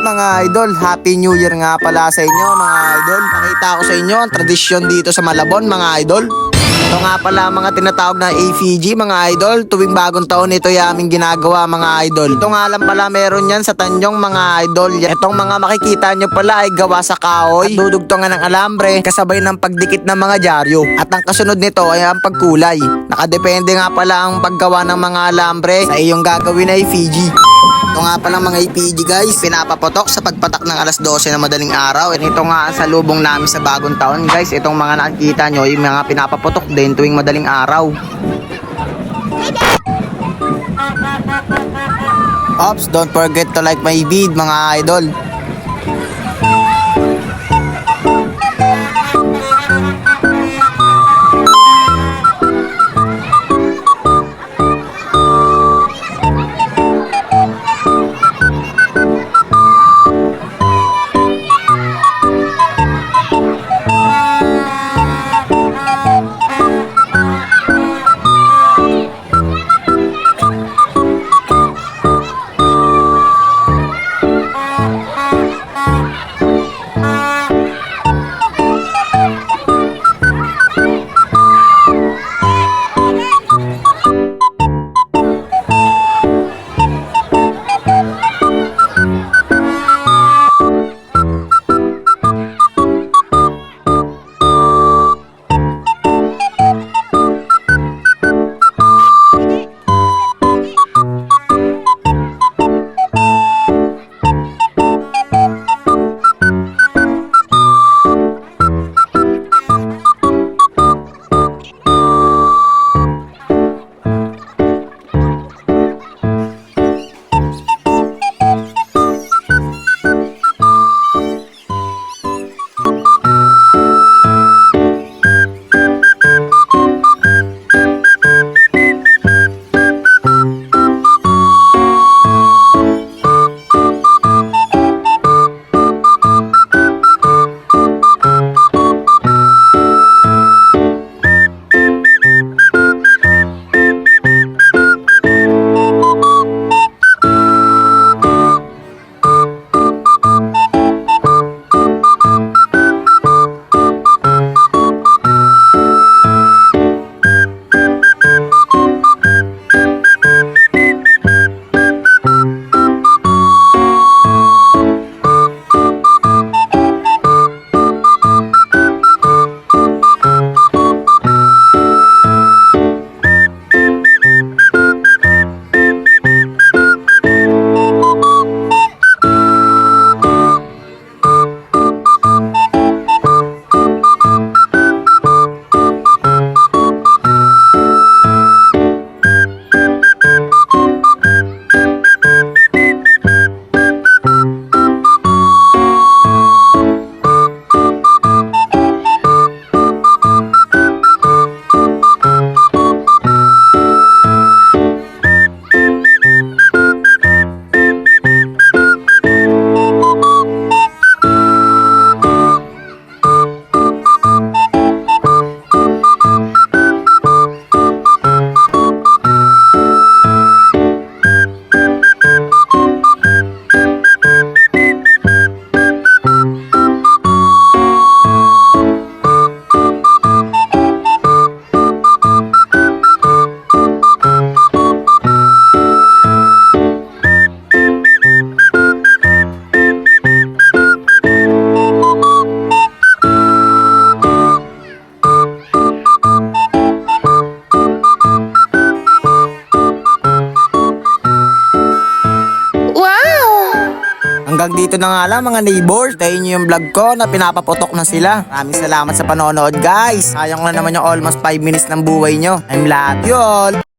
mga idol? Happy New Year nga pala sa inyo mga idol. Pakita ko sa inyo ang tradisyon dito sa Malabon mga idol. Ito nga pala mga tinatawag na AFG mga idol. Tuwing bagong taon ito yung aming ginagawa mga idol. Ito nga lang pala meron yan sa Tanyong mga idol. Itong mga makikita nyo pala ay gawa sa kahoy at dudugtungan ng alambre kasabay ng pagdikit ng mga dyaryo. At ang kasunod nito ay ang pagkulay. Nakadepende nga pala ang paggawa ng mga alambre sa iyong gagawin na AFG. Ito nga pala mga IPG guys, pinapapotok sa pagpatak ng alas 12 na madaling araw. At ito nga sa lubong namin sa bagong taon guys, itong mga nakikita nyo, yung mga pinapapotok din tuwing madaling araw. Ops, don't forget to like my vid mga idol. Hanggang dito na nga lang mga neighbors. Tayo nyo yung vlog ko na pinapapotok na sila. Maraming salamat sa panonood guys. Sayang na naman yung almost 5 minutes ng buhay nyo. I'm love you all.